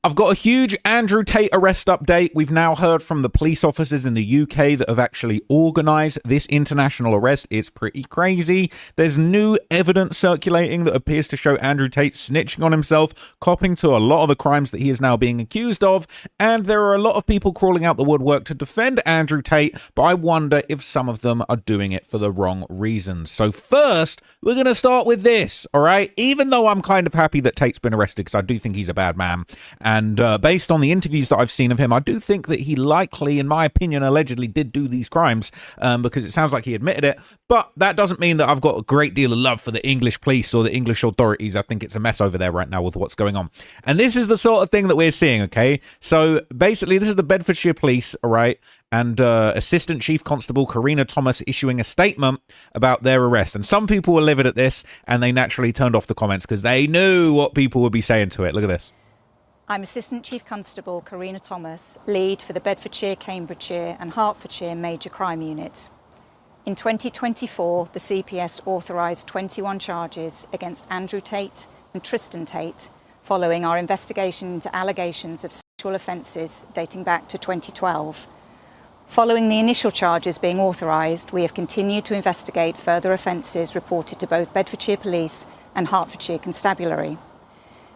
I've got a huge Andrew Tate arrest update. We've now heard from the police officers in the UK that have actually organised this international arrest. It's pretty crazy. There's new evidence circulating that appears to show Andrew Tate snitching on himself, copping to a lot of the crimes that he is now being accused of, and there are a lot of people crawling out the woodwork to defend Andrew Tate, but I wonder if some of them are doing it for the wrong reasons. So first, we're going to start with this, all right? Even though I'm kind of happy that Tate's been arrested because I do think he's a bad man, and based on the interviews that I've seen of him, I do think that he likely, in my opinion, allegedly did do these crimes because it sounds like he admitted it. But that doesn't mean that I've got a great deal of love for the English police or the English authorities. I think it's a mess over there right now with what's going on. And this is the sort of thing that we're seeing, okay? So basically, this is the Bedfordshire Police, all right? And Assistant Chief Constable Karina Thomas issuing a statement about their arrest. And some people were livid at this, and they naturally turned off the comments because they knew what people would be saying to it. Look at this. I'm Assistant Chief Constable Karina Thomas, lead for the Bedfordshire, Cambridgeshire and Hertfordshire Major Crime Unit. In 2024, the CPS authorised 21 charges against Andrew Tate and Tristan Tate following our investigation into allegations of sexual offences dating back to 2012. Following the initial charges being authorised, we have continued to investigate further offences reported to both Bedfordshire Police and Hertfordshire Constabulary.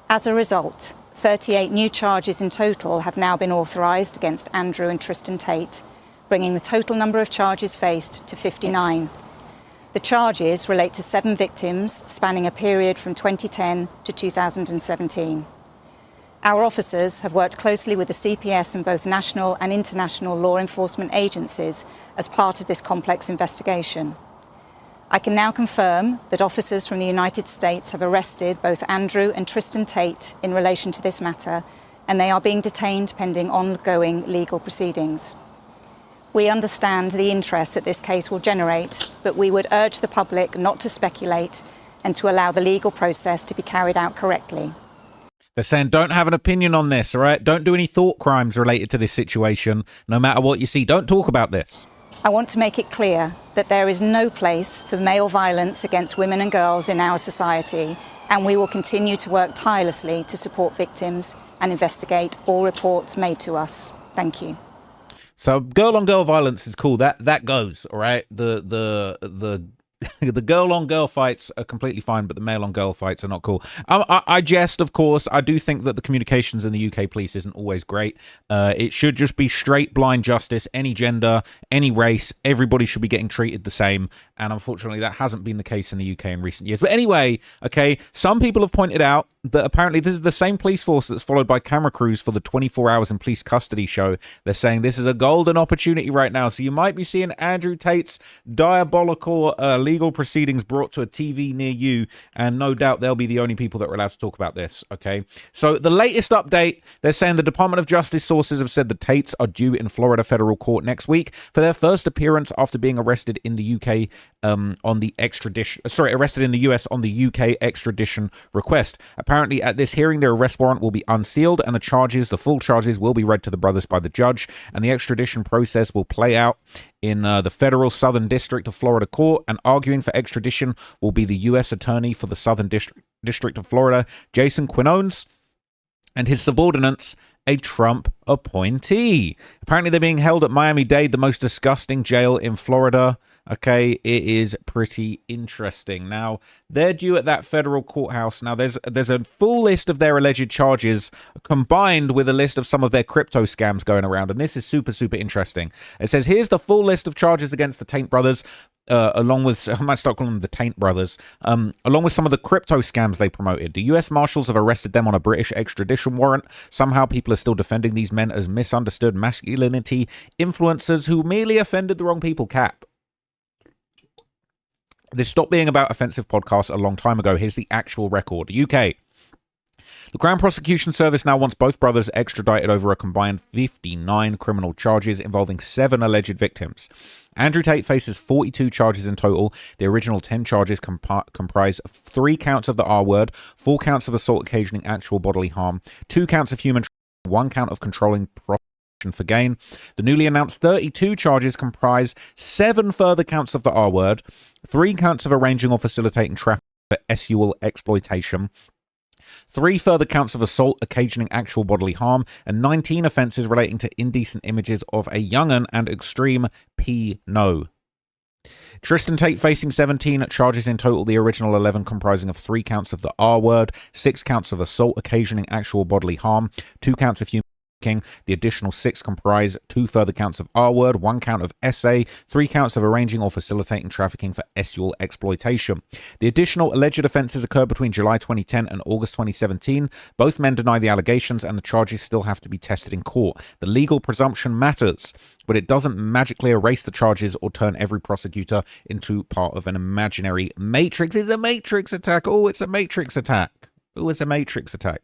As a result, 38 new charges in total have now been authorised against Andrew and Tristan Tate, bringing the total number of charges faced to 59. The charges relate to 7 victims spanning a period from 2010 to 2017. Our officers have worked closely with the CPS and both national and international law enforcement agencies as part of this complex investigation. I can now confirm that officers from the United States have arrested both Andrew and Tristan Tate in relation to this matter, and they are being detained pending ongoing legal proceedings. We understand the interest that this case will generate, but we would urge the public not to speculate and to allow the legal process to be carried out correctly. They're saying don't have an opinion on this, all right? Don't do any thought crimes related to this situation. No matter what you see, don't talk about this. I want to make it clear that there is no place for male violence against women and girls in our society, and we will continue to work tirelessly to support victims and investigate all reports made to us. Thank you. So girl-on-girl violence is cool. That goes, all right? The the girl-on-girl fights are completely fine, but the male-on-girl fights are not cool. I jest, of course. I do think that the communications in the UK police isn't always great. It should just be straight, blind justice. Any gender, any race, everybody should be getting treated the same. And unfortunately, that hasn't been the case in the UK in recent years. But anyway, okay, some people have pointed out that apparently this is the same police force that's followed by camera crews for the 24 Hours in Police Custody show. They're saying this is a golden opportunity right now. So you might be seeing Andrew Tate's diabolical legal proceedings brought to a TV near you, and no doubt they'll be the only people that are allowed to talk about this, okay? So the latest update, they're saying the Department of Justice sources have said the Tates are due in Florida federal court next week for their first appearance after being arrested in the UK on the extradition, arrested in the US on the UK extradition request. Apparently at this hearing, their arrest warrant will be unsealed and the full charges will be read to the brothers by the judge, and the extradition process will play out in the federal Southern District of Florida court, and arguing for extradition will be the U.S. Attorney for the Southern District of Florida, Jason Quinones, and his subordinates, a Trump appointee. Apparently they're being held at Miami-Dade, the most disgusting jail in Florida. Okay, it is pretty interesting. Now, they're due at that federal courthouse. Now, there's a full list of their alleged charges combined with a list of some of their crypto scams going around, and this is super, super interesting. It says, here's the full list of charges against the Tate brothers, along with, I might start calling them the Tate brothers, along with some of the crypto scams they promoted. The U.S. Marshals have arrested them on a British extradition warrant. Somehow people are still defending these men as misunderstood masculinity influencers who merely offended the wrong people. Cap. This stopped being about offensive podcasts a long time ago. Here's the actual record. UK. The Crown Prosecution Service now wants both brothers extradited over a combined 59 criminal charges involving 7 alleged victims. Andrew Tate faces 42 charges in total. The original 10 charges comprise 3 counts of the R word, 4 counts of assault occasioning actual bodily harm, 2 counts of human trafficking, 1 count of controlling prostitution for gain. The newly announced 32 charges comprise 7 further counts of the R word, 3 counts of arranging or facilitating traffic for sexual exploitation, 3 further counts of assault occasioning actual bodily harm, and 19 offences relating to indecent images of a young'un and extreme P-no. Tristan Tate facing 17 charges in total, the original 11 comprising of 3 counts of the R-word, 6 counts of assault occasioning actual bodily harm, 2 counts of human trafficking. The additional 6 comprise 2 further counts of R-word, 1 count of SA, 3 counts of arranging or facilitating trafficking for sexual exploitation. The additional alleged offences occurred between July 2010 and August 2017. Both men deny the allegations and the charges still have to be tested in court. The legal presumption matters, but it doesn't magically erase the charges or turn every prosecutor into part of an imaginary matrix. It's a matrix attack. Oh, it's a matrix attack. Oh, it's a matrix attack.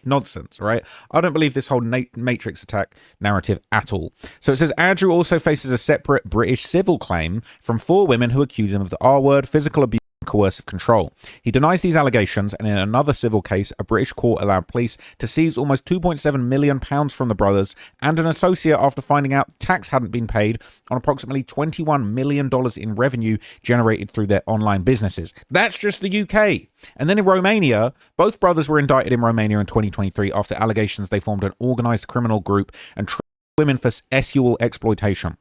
Nonsense, right? I don't believe this whole matrix attack narrative at all. So it says Andrew also faces a separate British civil claim from 4 women who accuse him of the R-word, physical abuse, coercive control. He denies these allegations, and in another civil case, a British court allowed police to seize almost £2.7 million from the brothers and an associate after finding out tax hadn't been paid on approximately $21 million in revenue generated through their online businesses. That's just the UK. And then in Romania, both brothers were indicted in Romania in 2023 after allegations they formed an organised criminal group and treated women for sexual exploitation.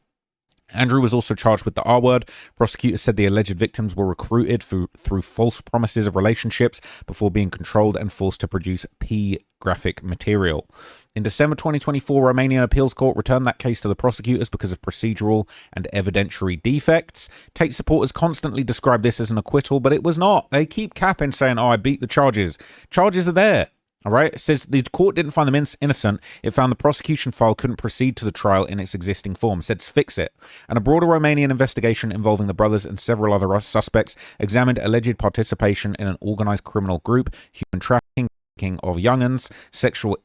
Andrew was also charged with the R-word. Prosecutors said the alleged victims were recruited through false promises of relationships before being controlled and forced to produce P-graphic material. In December 2024, Romanian appeals court returned that case to the prosecutors because of procedural and evidentiary defects. Tate supporters constantly describe this as an acquittal, but it was not. They keep capping, saying, oh, I beat the charges. Charges are there. All right, it says the court didn't find them innocent. It found the prosecution file couldn't proceed to the trial in its existing form. It said fix it. And a broader Romanian investigation involving the brothers and several other suspects examined alleged participation in an organized criminal group, human trafficking of young'uns, sexual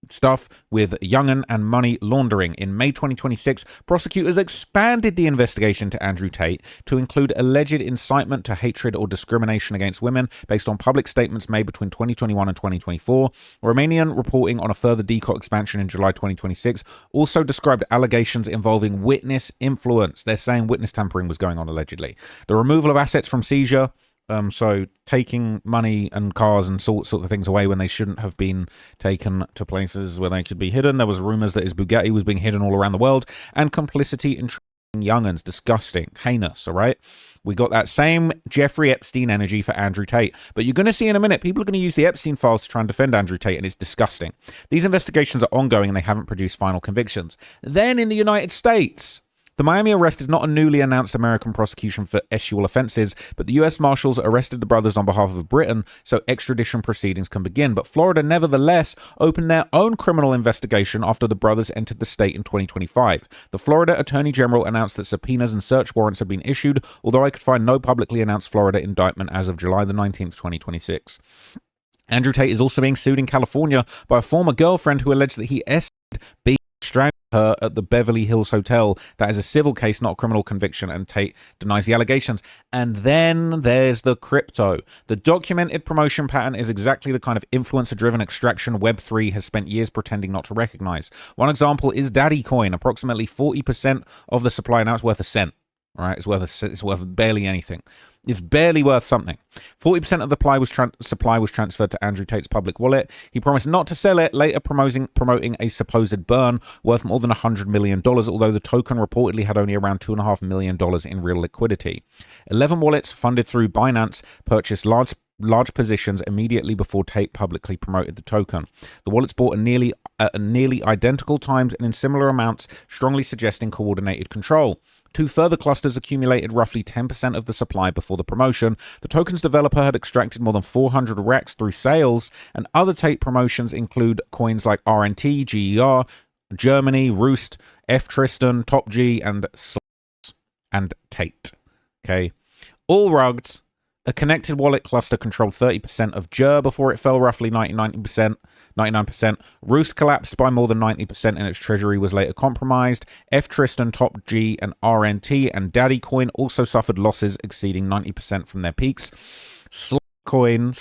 stuff with young'un and money laundering. In May 2026, prosecutors expanded the investigation to Andrew Tate to include alleged incitement to hatred or discrimination against women based on public statements made between 2021 and 2024. Romanian reporting on a further DCOT expansion in July 2026 also described allegations involving witness influence. They're saying witness tampering was going on allegedly. The removal of assets from seizure, so taking money and cars and sort of things away when they shouldn't have been taken to places where they could be hidden. There was rumors that his Bugatti was being hidden all around the world, and complicity in young'uns. Disgusting, heinous, all right? We got that same Jeffrey Epstein energy for Andrew Tate. But you're going to see in a minute, people are going to use the Epstein files to try and defend Andrew Tate, and it's disgusting. These investigations are ongoing and they haven't produced final convictions. Then in the United States, the Miami arrest is not a newly announced American prosecution for sexual offenses, but the U.S. Marshals arrested the brothers on behalf of Britain so extradition proceedings can begin. But Florida nevertheless opened their own criminal investigation after the brothers entered the state in 2025. The Florida Attorney General announced that subpoenas and search warrants had been issued, although I could find no publicly announced Florida indictment as of July the 19th, 2026. Andrew Tate is also being sued in California by a former girlfriend who alleged that he strangled her at the Beverly Hills Hotel. That is a civil case, not a criminal conviction, and Tate denies the allegations. And then there's the crypto. The documented promotion pattern is exactly the kind of influencer-driven extraction Web3 has spent years pretending not to recognize. One example is Daddy Coin. Approximately 40% of the supply now is worth a cent. All right, it's worth barely anything. It's barely worth something. 40% of the supply was transferred to Andrew Tate's public wallet. He promised not to sell it, later promoting a supposed burn worth more than $100 million, although the token reportedly had only around $2.5 million in real liquidity. 11 wallets funded through Binance purchased large positions immediately before Tate publicly promoted the token. The wallets bought at nearly identical times and in similar amounts, strongly suggesting coordinated control. 2 further clusters accumulated roughly 10% of the supply before the promotion. The token's developer had extracted more than 400 racks through sales, and other Tate promotions include coins like RNT, GER, Germany, Roost, F Tristan, Top G, and Tate. Okay, all rugged. A connected wallet cluster controlled 30% of GER before it fell roughly 99%. Roost collapsed by more than 90% and its treasury was later compromised. F Tristan, Top G, and RNT and Daddy Coin also suffered losses exceeding 90% from their peaks. Slug Coin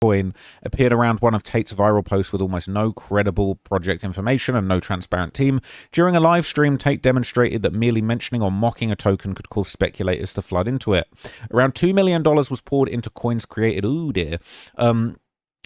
coin appeared around one of Tate's viral posts with almost no credible project information and no transparent team. During a live stream, Tate demonstrated that merely mentioning or mocking a token could cause speculators to flood into it. Around $2 million was poured into coins created,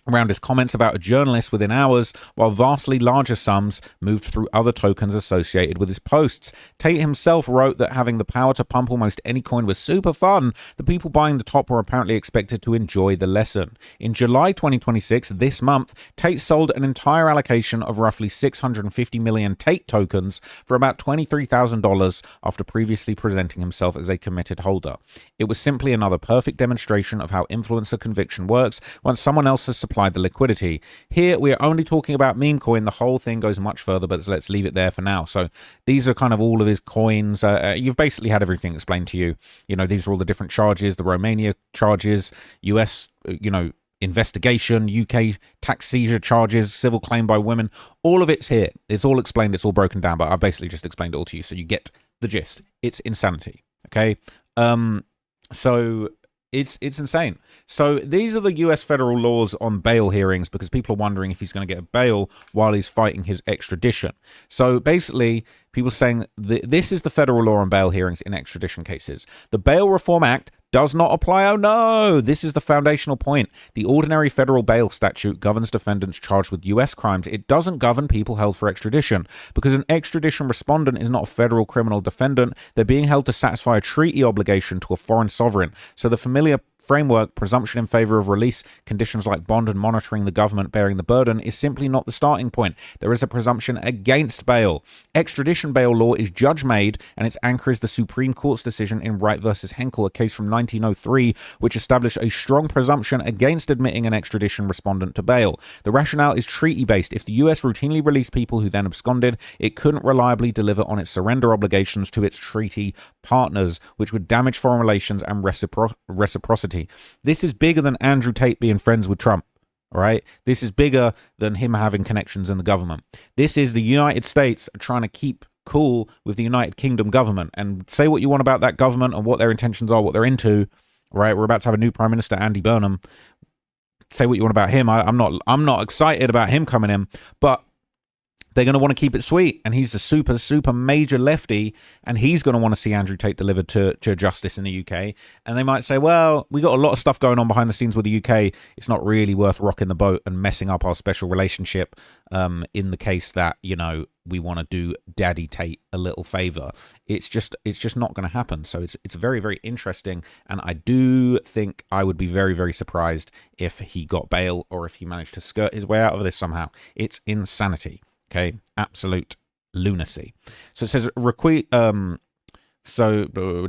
around his comments about a journalist within hours, while vastly larger sums moved through other tokens associated with his posts. Tate himself wrote that having the power to pump almost any coin was super fun. The people buying the top were apparently expected to enjoy the lesson. In July 2026, this month, Tate sold an entire allocation of roughly 650 million Tate tokens for about $23,000 after previously presenting himself as a committed holder. It was simply another perfect demonstration of how influencer conviction works once someone else has supplied the liquidity. Here we are only talking about meme coin. The whole thing goes much further, but let's leave it there for now. So these are kind of all of his coins. You've basically had everything explained to you. You know, these are all the different charges, the Romania charges, US, investigation, UK tax seizure charges, civil claim by women. All of it's here. It's all explained. It's all broken down, but I've basically just explained it all to you so you get the gist. It's insanity. Okay. So it's insane. So these are the US federal laws on bail hearings, because people are wondering if he's going to get a bail while he's fighting his extradition. So basically, people are saying this is the federal law on bail hearings in extradition cases. The Bail Reform Act does not apply. Oh no, this is the foundational point. The ordinary federal bail statute governs defendants charged with US crimes. It doesn't govern people held for extradition, because an extradition respondent is not a federal criminal defendant. They're being held to satisfy a treaty obligation to a foreign sovereign. So the familiar framework, presumption in favor of release, conditions like bond and monitoring the government bearing the burden, is simply not the starting point. There is a presumption against bail. Extradition bail law is judge-made, and its anchor is the Supreme Court's decision in Wright versus Henkel, a case from 1903, which established a strong presumption against admitting an extradition respondent to bail. The rationale is treaty-based. If the US routinely released people who then absconded, it couldn't reliably deliver on its surrender obligations to its treaty partners, which would damage foreign relations and reciprocity. This is bigger than Andrew Tate being friends with Trump. All right. This is bigger than him having connections in the government. This is the United States trying to keep cool with the United Kingdom government. And say what you want about that government and what their intentions are, what they're into. Right. We're about to have a new Prime Minister, Andy Burnham. Say what you want about him. I'm not excited about him coming in, but they're going to want to keep it sweet, and he's a super, super major lefty, and he's going to want to see Andrew Tate delivered to justice in the UK. And they might say, well, we got a lot of stuff going on behind the scenes with the UK. It's not really worth rocking the boat and messing up our special relationship in the case that, we want to do Daddy Tate a little favor. It's just not going to happen. So it's very, very interesting. And I do think I would be very, very surprised if he got bail or if he managed to skirt his way out of this somehow. It's insanity. Okay, absolute lunacy. So it says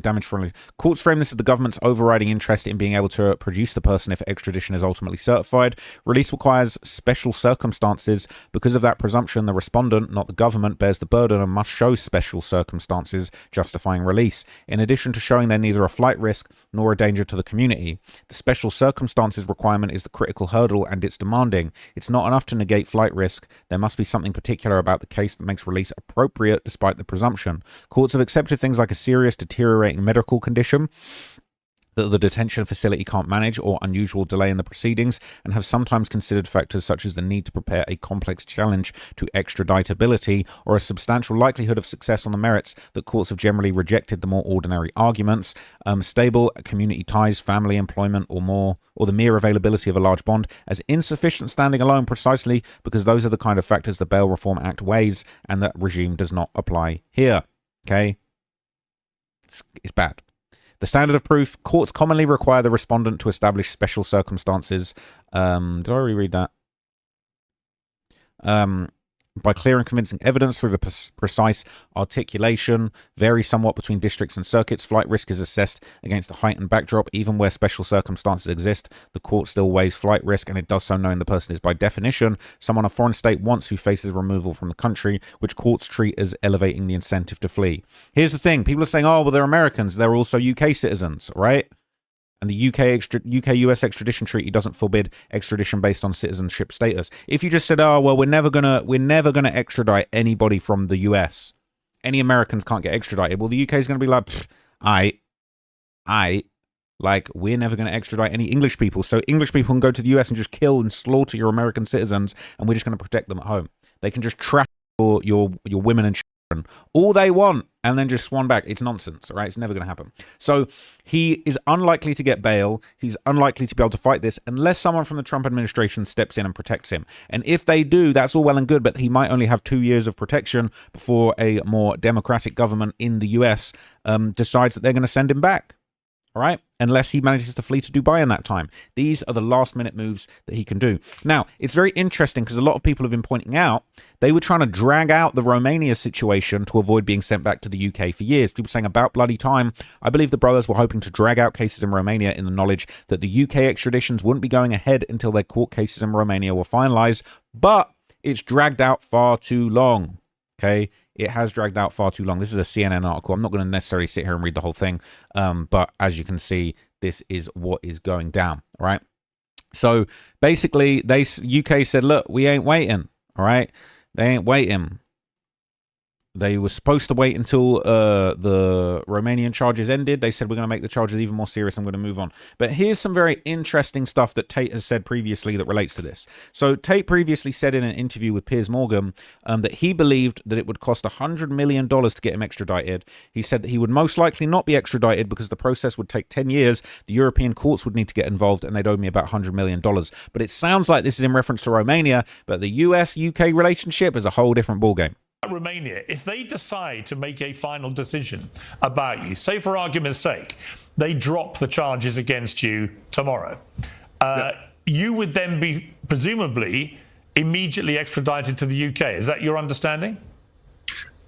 damage for courts frame this as the government's overriding interest in being able to produce the person if extradition is ultimately certified. Release requires special circumstances. Because of that presumption, the respondent, not the government, bears the burden and must show special circumstances justifying release, in addition to showing they're neither a flight risk nor a danger to the community. The special circumstances requirement is the critical hurdle, and it's demanding. It's not enough to negate flight risk. There must be something particular about the case that makes release appropriate despite the presumption. Courts have accepted things like a serious deteriorating medical condition that the detention facility can't manage, or unusual delay in the proceedings, and have sometimes considered factors such as the need to prepare a complex challenge to extraditability or a substantial likelihood of success on the merits. That courts have generally rejected the more ordinary arguments. Stable community ties, family employment, or the mere availability of a large bond as insufficient standing alone, precisely because those are the kind of factors the Bail Reform Act weighs, and that regime does not apply here. Okay? It's bad. The standard of proof: courts commonly require the respondent to establish special circumstances. Did I already read that? By clear and convincing evidence through the precise articulation, varies somewhat between districts and circuits. Flight risk is assessed against a heightened backdrop. Even where special circumstances exist, the court still weighs flight risk, and it does so knowing the person is by definition someone a foreign state wants who faces removal from the country, which courts treat as elevating the incentive to flee. Here's the thing. People are saying, oh, well, they're Americans. They're also UK citizens, right? And the UK-US extradition treaty doesn't forbid extradition based on citizenship status. If you just said, oh, well, we're never gonna extradite anybody from the US. Any Americans can't get extradited. Well, the UK is going to be like, aight. Like, we're never going to extradite any English people. So English people can go to the US and just kill and slaughter your American citizens, and we're just going to protect them at home. They can just track your women and children all they want and then just swan back. It's nonsense, all right? It's never going to happen. So he is unlikely to get bail. He's unlikely to be able to fight this unless someone from the Trump administration steps in and protects him. And if they do, that's all well and good, but he might only have 2 years of protection before a more democratic government in the US decides that they're going to send him back. All right, unless he manages to flee to Dubai in that time. These are the last minute moves that he can do. Now, it's very interesting because a lot of people have been pointing out they were trying to drag out the Romania situation to avoid being sent back to the UK for years. People saying about bloody time. I believe the brothers were hoping to drag out cases in Romania in the knowledge that the UK extraditions wouldn't be going ahead until their court cases in Romania were finalized. But it's dragged out far too long. Okay, it has dragged out far too long. This is a CNN article. I'm not going to necessarily sit here and read the whole thing. But as you can see, this is what is going down. All right. So basically, UK said, look, we ain't waiting. All right. They ain't waiting. They were supposed to wait until the Romanian charges ended. They said, we're going to make the charges even more serious. I'm going to move on. But here's some very interesting stuff that Tate has said previously that relates to this. So Tate previously said in an interview with Piers Morgan that he believed that it would cost $100 million to get him extradited. He said that he would most likely not be extradited because the process would take 10 years. The European courts would need to get involved and they'd owe me about $100 million. But it sounds like this is in reference to Romania, but the US-UK relationship is a whole different ballgame. Romania, if they decide to make a final decision about you, say for argument's sake, they drop the charges against you tomorrow, you would then be presumably immediately extradited to the UK. Is that your understanding?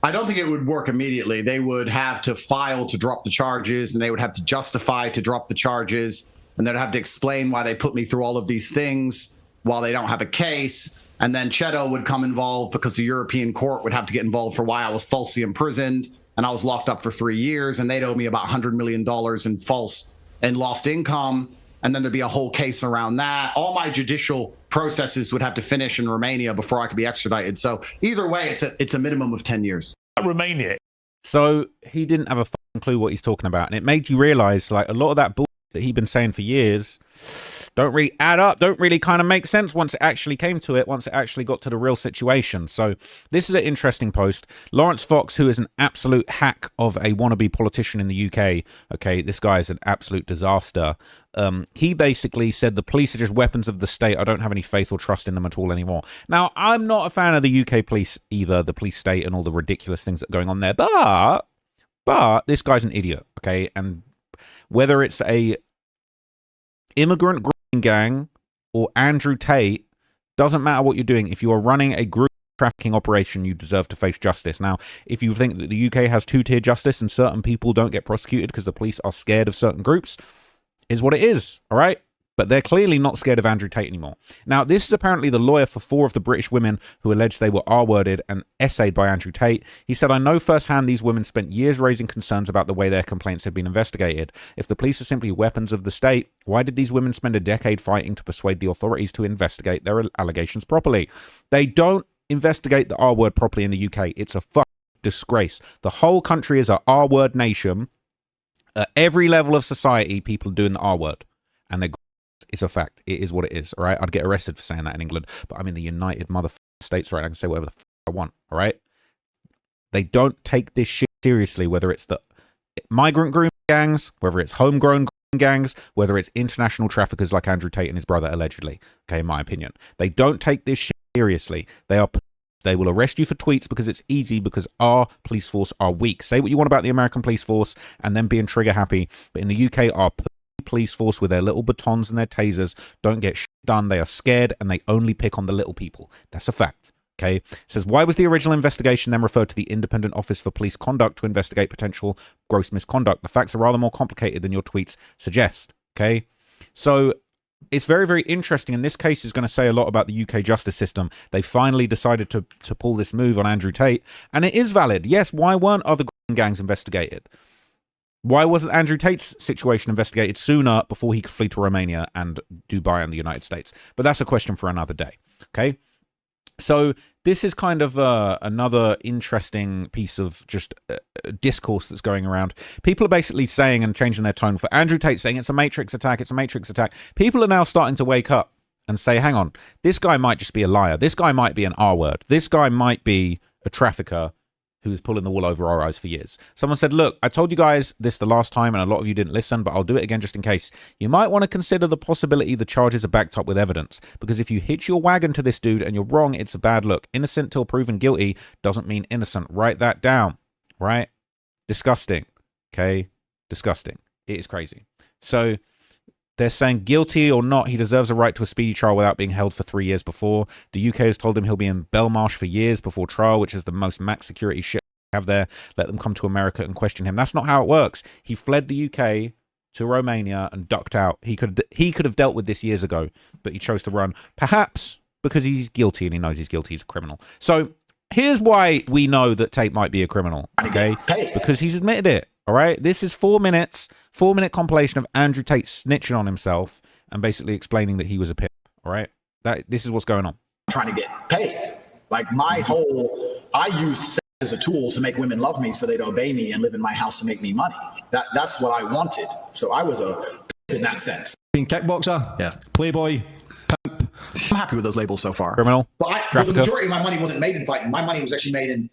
I don't think it would work immediately. They would have to file to drop the charges, and they would have to justify to drop the charges, and they'd have to explain why they put me through all of these things while they don't have a case. And then Cheto would come involved because the European court would have to get involved for why I was falsely imprisoned and I was locked up for 3 years, and they'd owe me about $100 million in false and lost income. And then there'd be a whole case around that. All my judicial processes would have to finish in Romania before I could be extradited. So either way, it's a minimum of 10 years. Romania. So he didn't have a fucking clue what he's talking about. And it made you realize, like, a lot of that bullshit that he'd been saying for years don't really add up, don't really kind of make sense once it actually came to it, once it actually got to the real situation. So this is an interesting post. Lawrence Fox, who is an absolute hack of a wannabe politician in the UK, okay, this guy is an absolute disaster. He basically said the police are just weapons of the state. I don't have any faith or trust in them at all anymore. Now, I'm not a fan of the UK police either, the police state and all the ridiculous things that are going on there, but this guy's an idiot, okay? And whether it's a immigrant grooming gang or Andrew Tate, doesn't matter what you're doing. If you are running a group trafficking operation, you deserve to face justice. Now, if you think that the UK has two-tier justice and certain people don't get prosecuted because the police are scared of certain groups, is what it is, all right? But they're clearly not scared of Andrew Tate anymore. Now, this is apparently the lawyer for 4 of the British women who alleged they were R-worded and essayed by Andrew Tate. He said, I know firsthand these women spent years raising concerns about the way their complaints had been investigated. If the police are simply weapons of the state, why did these women spend a decade fighting to persuade the authorities to investigate their allegations properly? They don't investigate the R-word properly in the UK. It's a fucking disgrace. The whole country is a R-word nation. At every level of society, people are doing the R-word. And they're it's a fact. It is what it is, all right? I'd get arrested for saying that in England, but I'm in the United Motherfucking States, right? I can say whatever the fuck I want, all right? They don't take this shit seriously, whether it's the migrant grooming gangs, whether it's homegrown grooming gangs, whether it's international traffickers like Andrew Tate and his brother, allegedly, okay, in my opinion. They don't take this shit seriously. They will arrest you for tweets because it's easy, because our police force are weak. Say what you want about the American police force and then being trigger happy, but in the UK, our police force with their little batons and their tasers don't get shit done. They are scared and they only pick on the little people. That's a fact. Okay. It says, why was the original investigation then referred to the Independent Office for Police Conduct to investigate potential gross misconduct? The facts are rather more complicated than your tweets suggest. Okay. So it's very, very interesting. And this case is going to say a lot about the UK justice system. They finally decided to pull this move on Andrew Tate, and it is valid. Yes. Why weren't other gangs investigated? Why wasn't Andrew Tate's situation investigated sooner before he could flee to Romania and Dubai and the United States? But that's a question for another day, okay? So this is kind of another interesting piece of just discourse that's going around. People are basically saying and changing their tone for Andrew Tate saying it's a Matrix attack, it's a Matrix attack. People are now starting to wake up and say, hang on, this guy might just be a liar. This guy might be an R-word. This guy might be a trafficker who's pulling the wool over our eyes for years. Someone said, look, I told you guys this the last time and a lot of you didn't listen, but I'll do it again just in case. You might want to consider the possibility the charges are backed up with evidence, because if you hitch your wagon to this dude and you're wrong, it's a bad look. Innocent till proven guilty doesn't mean innocent. Write that down, right? Disgusting, okay? Disgusting. It is crazy. So they're saying guilty or not, he deserves a right to a speedy trial without being held for 3 years before. The UK has told him he'll be in Belmarsh for years before trial, which is the most max security shit they have there. Let them come to America and question him. That's not how it works. He fled the UK to Romania and ducked out. He could have dealt with this years ago, but he chose to run. Perhaps because he's guilty and he knows he's guilty. He's a criminal. So here's why we know that Tate might be a criminal, okay? Because he's admitted it. All right, this is 4 minutes, 4-minute compilation of Andrew Tate snitching on himself and basically explaining that he was a pimp. All right, this is what's going on. Trying to get paid. Like I used sex as a tool to make women love me so they'd obey me and live in my house to make me money. That's what I wanted. So I was a pimp in that sense. Being kickboxer, yeah, playboy, pimp. I'm happy with those labels so far. Criminal, but the majority of my money wasn't made in fighting. My money was actually made in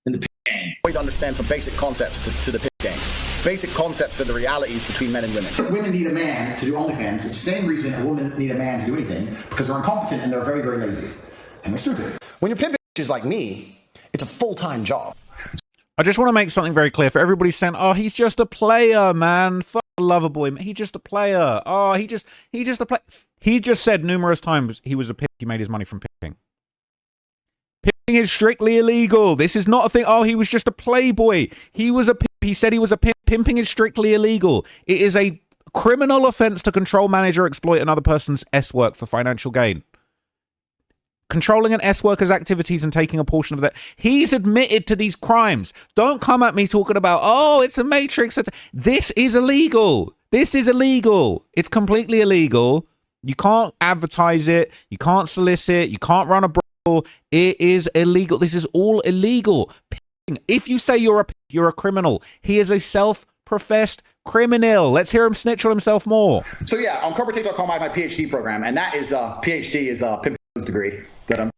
the pimp game. We understand some basic concepts to the pimp game. Basic concepts of the realities between men and women. Women need a man to do OnlyFans. It's the same reason a woman need a man to do anything, because they're incompetent and they're very, very lazy. And they're stupid. When you're pimping bitches like me, it's a full-time job. I just want to make something very clear for everybody saying, oh, he's just a player, man. Fuck Loverboy. He's just a player. Oh, he just a player. He just said numerous times he was a pimp. He made his money from pimping. Pimping is strictly illegal. This is not a thing. Oh, he was just a playboy. He was a pimp. He said he was a pimp. Pimping is strictly illegal. It is a criminal offense to control, manage, or exploit another person's S-work for financial gain. Controlling an S-worker's activities and taking a portion of that. He's admitted to these crimes. Don't come at me talking about, oh, it's a Matrix. This is illegal. This is illegal. It's completely illegal. You can't advertise it. You can't solicit. You can't run a brothel. It is illegal. This is all illegal. If you say you're a criminal, he is a self-professed criminal. Let's hear him snitch on himself more. So yeah, on corporatetape.com I have my PhD program, and that is PhD is a pimp's degree that I'm.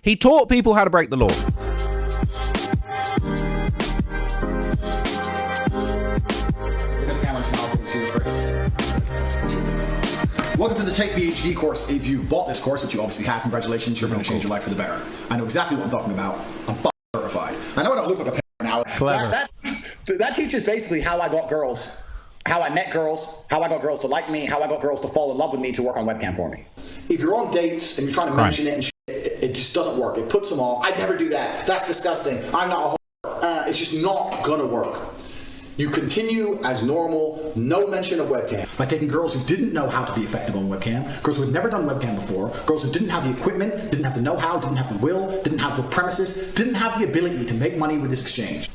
He taught people how to break the law. Welcome to the Tate PhD course. If you've bought this course, which you obviously have, congratulations, you're going to change your life for the better. I know exactly what I'm talking about. I'm certified. I know I don't look like a pimp now. Clever. That teaches basically how I got girls, how I met girls, how I got girls to like me, how I got girls to fall in love with me to work on webcam for me. If you're on dates and you're trying to mention it and shit, it just doesn't work. It puts them off. I'd never do that. That's disgusting. I'm not a whore. It's just not going to work. You continue as normal, no mention of webcam. By taking girls who didn't know how to be effective on webcam, girls who had never done webcam before, girls who didn't have the equipment, didn't have the know-how, didn't have the will, didn't have the premises, didn't have the ability to make money with this exchange.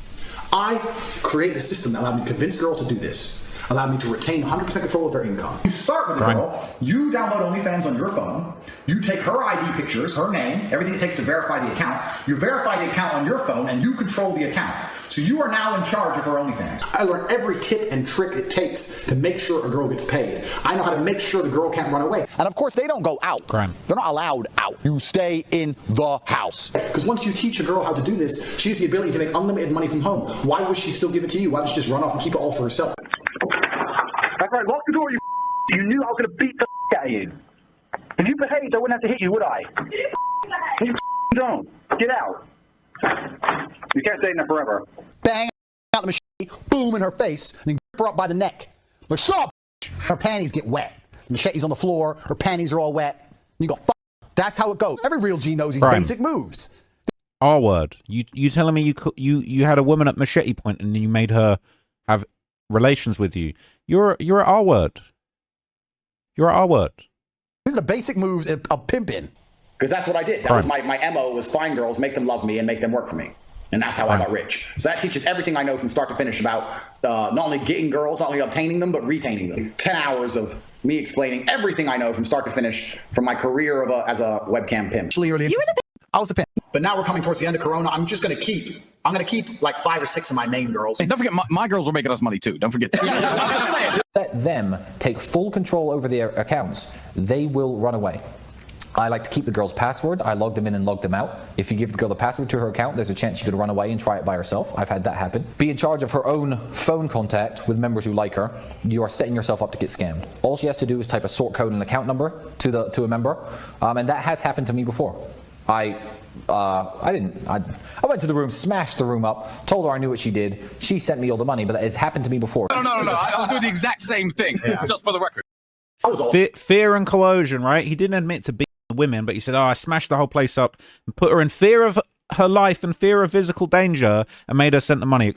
I created a system that allowed me to convince girls to do this. Allowed me to retain 100% control of their income. You start with a girl, you download OnlyFans on your phone, you take her ID pictures, her name, everything it takes to verify the account, you verify the account on your phone, and you control the account. So you are now in charge of her OnlyFans. I learned every tip and trick it takes to make sure a girl gets paid. I know how to make sure the girl can't run away. And of course, they don't go out. Crime. They're not allowed out. You stay in the house. Because once you teach a girl how to do this, she has the ability to make unlimited money from home. Why would she still give it to you? Why would she just run off and keep it all for herself? That's right, lock the door, you knew I was going to beat the out of you. If you behaved, I wouldn't have to hit you, would I? You don't. Get out. You can't stay in there forever. Bang out the machete, boom in her face, and then grip her up by the neck. Like, shut up, her panties get wet. The machete's on the floor, her panties are all wet. And you go, fuck. That's how it goes. Every real G knows these basic moves. R word. You telling me you had a woman at machete point and you made her have relations with you? You're an R word. You're an R word. These are the basic moves of pimping. Because that's what I did. That was my MO, was find girls, make them love me, and make them work for me. And that's how I got rich. So that teaches everything I know from start to finish about not only getting girls, not only obtaining them, but retaining them. 10 hours of me explaining everything I know from start to finish from my career as a webcam pimp. You were the I was the pimp. But now we're coming towards the end of Corona. I'm gonna keep like 5 or 6 of my main girls. Hey, don't forget, my girls were making us money too. Don't forget that. I'm just saying. Let them take full control over their accounts. They will run away. I like to keep the girl's passwords. I log them in and log them out. If you give the girl the password to her account, there's a chance she could run away and try it by herself. I've had that happen. Be in charge of her own phone contact with members who like her. You are setting yourself up to get scammed. All she has to do is type a sort code and account number to a member, and that has happened to me before. I went to the room, smashed the room up, told her I knew what she did. She sent me all the money, but that has happened to me before. No. I was doing the exact same thing, just for the record. Fear and coercion, right? He didn't admit to beating the women, but he said, I smashed the whole place up and put her in fear of her life and fear of physical danger and made her send the money,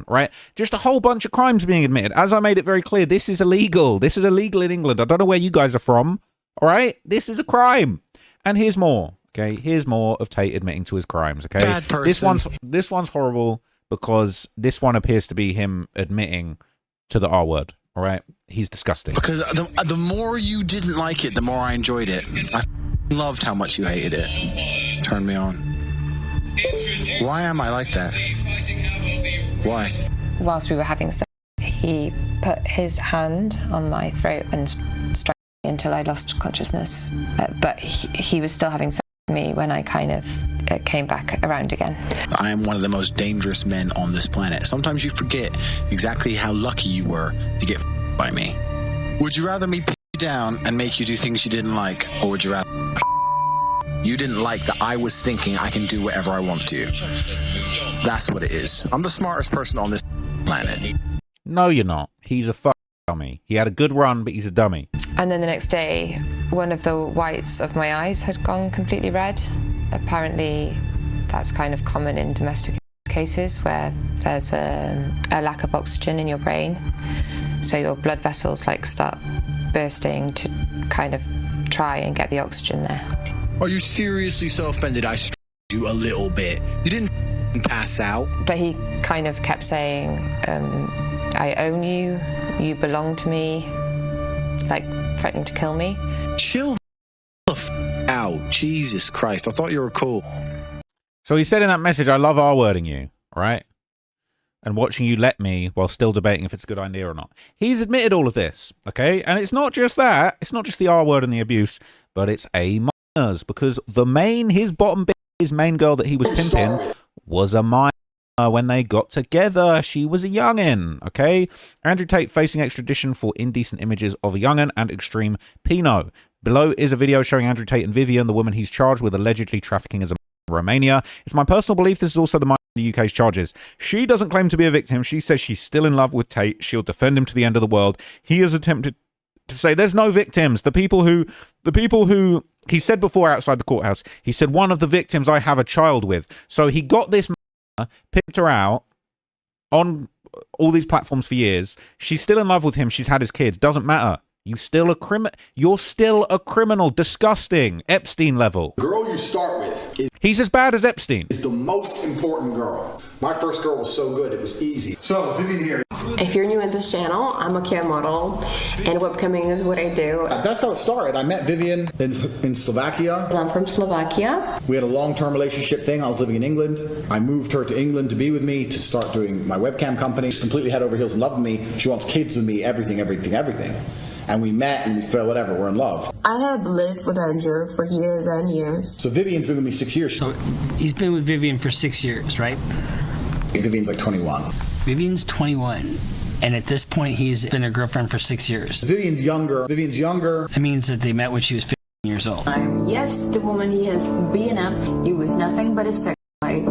right? Just a whole bunch of crimes being admitted. As I made it very clear, this is illegal. This is illegal in England. I don't know where you guys are from, all right? This is a crime. And here's more. Okay, here's more of Tate admitting to his crimes. Okay, bad person. This one's horrible because this one appears to be him admitting to the R word. All right, he's disgusting. Because the more you didn't like it, the more I enjoyed it. I loved how much you hated it. Turned me on. Why am I like that? Why? Whilst we were having sex, he put his hand on my throat and struck me until I lost consciousness. But he was still having sex me when I kind of came back around again. I am one of the most dangerous men on this planet. Sometimes you forget exactly how lucky you were to get by me. Would you rather me put you down and make you do things you didn't like, or would you rather you didn't like that I was thinking I can do whatever I want to? That's what it is. I'm the smartest person on this planet. No, you're not. He's a fucking dummy. He had a good run, but he's a dummy. And then the next day, one of the whites of my eyes had gone completely red. Apparently, that's kind of common in domestic cases where there's a lack of oxygen in your brain. So your blood vessels start bursting to kind of try and get the oxygen there. Are you seriously so offended I struck you a little bit? You didn't pass out. But he kind of kept saying, I own you, you belong to me, threatening to kill me. Chill the f out. Jesus Christ, I thought you were cool. So he said in that message, I love R-wording you, right? And watching you let me while still debating if it's a good idea or not. He's admitted all of this, okay? And it's not just that. It's not just the R-word and the abuse, but it's a minors, because his main girl that he was pimping was a minor. When they got together, she was a youngin', okay? Andrew Tate facing extradition for indecent images of a youngin' and extreme peno. Below is a video showing Andrew Tate and Vivian, the woman he's charged with allegedly trafficking as a in Romania. It's my personal belief this is also the minor in the UK's charges. She doesn't claim to be a victim. She says she's still in love with Tate. She'll defend him to the end of the world. He has attempted to say there's no victims. The people who he said before outside the courthouse, he said one of the victims I have a child with. So he got this picked her out on all these platforms for years. She's still in love with him. She's had his kids. Doesn't matter. You're still a criminal. Disgusting. Epstein level. The girl you start with he's as bad as Epstein. Is the most important girl. My first girl was so good, it was easy. So, Vivian here. If you're new in this channel, I'm a cam model, and webcamming is what I do. That's how it started. I met Vivian in Slovakia. I'm from Slovakia. We had a long-term relationship thing. I was living in England. I moved her to England to be with me, to start doing my webcam company. She's completely head over heels in love with me. She wants kids with me, everything. And we met and we felt whatever, we're in love. I had lived with Andrew for years and years. So Vivian's been with me 6 years. So he's been with Vivian for 6 years, right? Vivian's like 21. Vivian's 21. And at this point, he's been a girlfriend for 6 years. Vivian's younger. That means that they met when she was 15 years old. Yes, the woman he has been up, it was nothing but a sex life.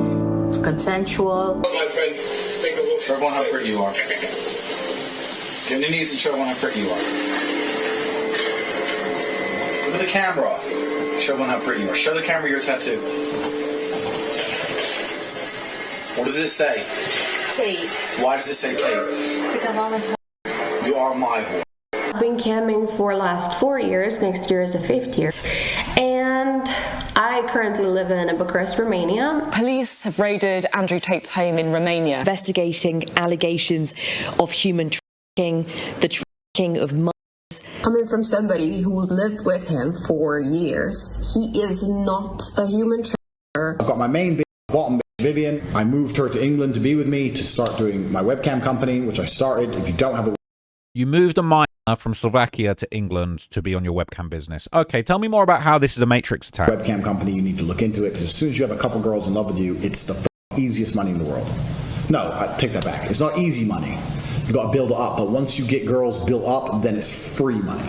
Consensual. My friend, take a look. Show everyone how pretty you are. Get on your knees and show everyone how pretty you are. Look at the camera. Show everyone how pretty you are. Show the camera your tattoo. What does it say? Tate. Why does it say Tate? Because I'm his whore. You are my whore. I've been camming for the last 4 years. Next year is the 5th year. And I currently live in Bucharest, Romania. Police have raided Andrew Tate's home in Romania, investigating allegations of human trafficking, the trafficking of minors. Coming from somebody who lived with him for years, he is not a human trafficker. I've got my main bitch, bottom bitch, Vivian. I moved her to England to be with me to start doing my webcam company, which I started. If you don't have a... You moved a minor from Slovakia to England to be on your webcam business. Okay, tell me more about how this is a matrix attack. Webcam company, you need to look into it, because as soon as you have a couple girls in love with you, it's the easiest money in the world. No, I take that back. It's not easy money. You got to build it up, but once you get girls built up, then it's free money.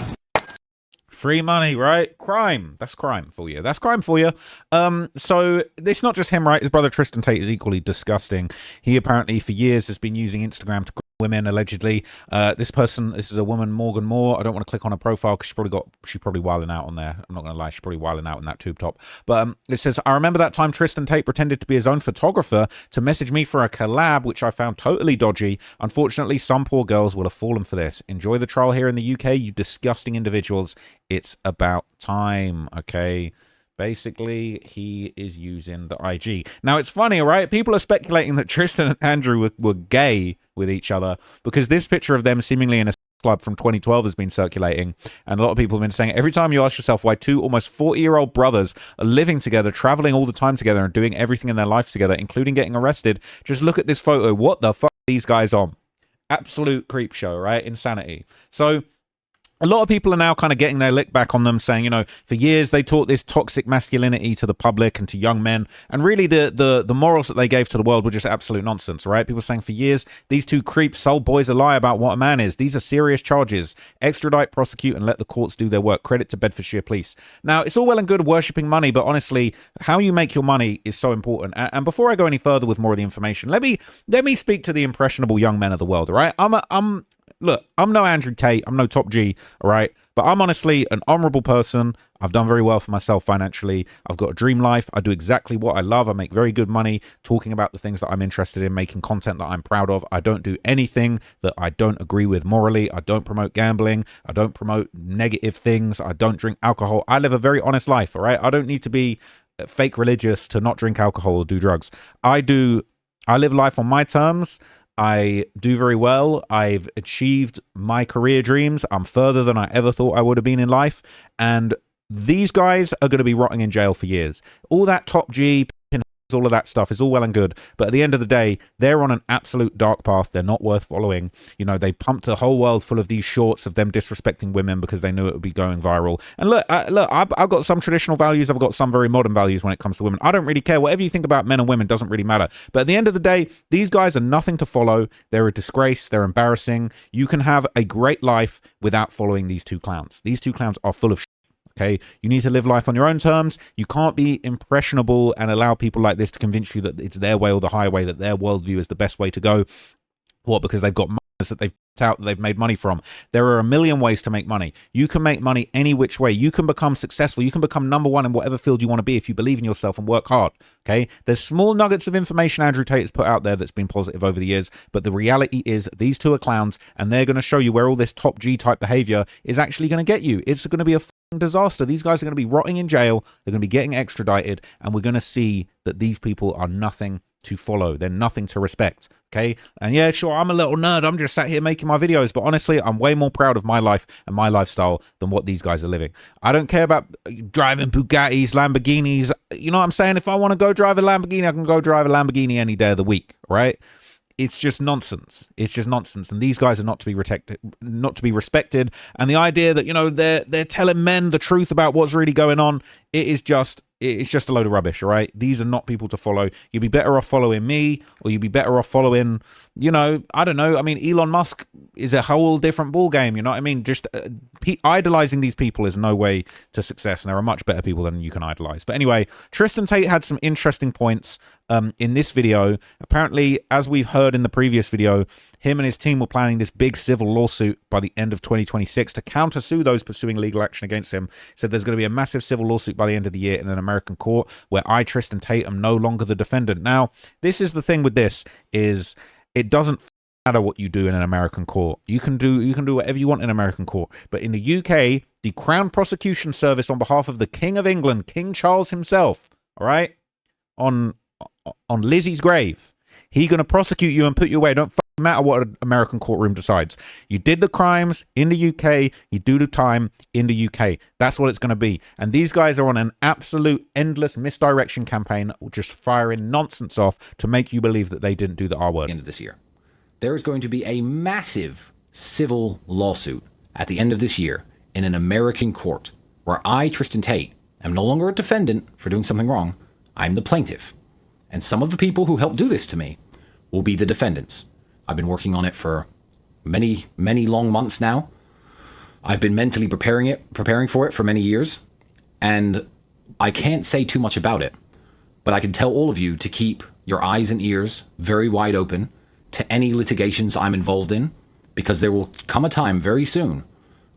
Free money, right? Crime. That's crime for you. That's crime for you. So it's not just him, right? His brother Tristan Tate is equally disgusting. He apparently for years has been using Instagram to women, allegedly. This is a woman, Morgan Moore. I don't want to click on her profile because she's probably wilding out on there. I'm not going to lie, she's probably wilding out in that tube top. But it says, I remember that time Tristan Tate pretended to be his own photographer to message me for a collab, which I found totally dodgy. Unfortunately, some poor girls will have fallen for this. Enjoy the trial here in the UK, you disgusting individuals. It's about time, okay? Basically, he is using the IG. Now, it's funny, right? People are speculating that Tristan and Andrew were gay with each other because this picture of them seemingly in a club from 2012 has been circulating. And a lot of people have been saying, every time you ask yourself why two almost 40-year-old brothers are living together, traveling all the time together, and doing everything in their life together, including getting arrested, just look at this photo. What the fuck are these guys on? Absolute creep show, right? Insanity. So a lot of people are now kind of getting their lick back on them, saying, you know, for years they taught this toxic masculinity to the public and to young men, and really the morals that they gave to the world were just absolute nonsense, right? People saying for years these two creeps sold boys a lie about what a man is. These are serious charges. Extradite, prosecute, and let the courts do their work. Credit to Bedfordshire Police. Now, it's all well and good worshipping money, but honestly, how you make your money is so important. And before I go any further with more of the information, let me speak to the impressionable young men of the world, all right? Look, I'm no Andrew Tate. I'm no Top G, all right? But I'm honestly an honorable person. I've done very well for myself financially. I've got a dream life. I do exactly what I love. I make very good money talking about the things that I'm interested in, making content that I'm proud of. I don't do anything that I don't agree with morally. I don't promote gambling. I don't promote negative things. I don't drink alcohol. I live a very honest life, all right? I don't need to be fake religious to not drink alcohol or do drugs. I live life on my terms. I do very well. I've achieved my career dreams. I'm further than I ever thought I would have been in life. And these guys are going to be rotting in jail for years. All that Top G, all of that stuff is all well and good, but at the end of the day, they're on an absolute dark path. They're not worth following. You know, they pumped the whole world full of these shorts of them disrespecting women because they knew it would be going viral. And look, I've got some traditional values. I've got some very modern values when it comes to women. I don't really care. Whatever you think about men and women doesn't really matter. But at the end of the day, these guys are nothing to follow. They're a disgrace. They're embarrassing. You can have a great life without following these two clowns. These two clowns are full of shit. Okay, you need to live life on your own terms. You can't be impressionable and allow people like this to convince you that it's their way or the highway, that their worldview is the best way to go. What? Because they've got money that they've out that they've made money from. There are a million ways to make money. You can make money any which way. You can become successful. You can become number one in whatever field you want to be if you believe in yourself and work hard. Okay, there's small nuggets of information Andrew Tate has put out there that's been positive over the years, but the reality is these two are clowns, and they're going to show you where all this Top G type behavior is actually going to get you. It's going to be a disaster. These guys are going to be rotting in jail. They're going to be getting extradited, and we're going to see that these people are nothing to follow. They're nothing to respect. Okay, and yeah, sure, I'm a little nerd. I'm just sat here making my videos, but honestly, I'm way more proud of my life and my lifestyle than what these guys are living. I don't care about driving Bugattis, Lamborghinis. You know what I'm saying? If I want to go drive a Lamborghini, I can go drive a Lamborghini any day of the week, right? It's just nonsense. It's just nonsense. And these guys are not to be respected. And the idea that, you know, they're telling men the truth about what's really going on, it's just a load of rubbish, all right? These are not people to follow. You'd be better off following me, or you'd be better off following, you know, I don't know. I mean, Elon Musk is a whole different ball game, you know what I mean? Just idolizing these people is no way to success, and there are much better people than you can idolize. But anyway, Tristan Tate had some interesting points in this video. Apparently, as we've heard in the previous video, him and his team were planning this big civil lawsuit by the end of 2026 to countersue those pursuing legal action against him. Said there's going to be a massive civil lawsuit by the end of the year in an American court where I, Tristan Tate, am no longer the defendant. Now, this is the thing with this, is it doesn't matter what you do in an American court. You can do whatever you want in an American court. But in the UK, the Crown Prosecution Service, on behalf of the King of England, King Charles himself, all right, on Lizzie's grave, He going to prosecute you and put you away. Don't matter what an American courtroom decides. You did the crimes in the UK, you do the time in the UK. That's what it's going to be. And these guys are on an absolute endless misdirection campaign, just firing nonsense off to make you believe that they didn't do the R word. End of this year, there is going to be a massive civil lawsuit at the end of this year in an American court where I, Tristan Tate, am no longer a defendant for doing something wrong. I'm the plaintiff. And some of the people who helped do this to me will be the defendants. I've been working on it for many, many long months now. I've been mentally preparing for it for many years. And I can't say too much about it, but I can tell all of you to keep your eyes and ears very wide open to any litigations I'm involved in, because there will come a time very soon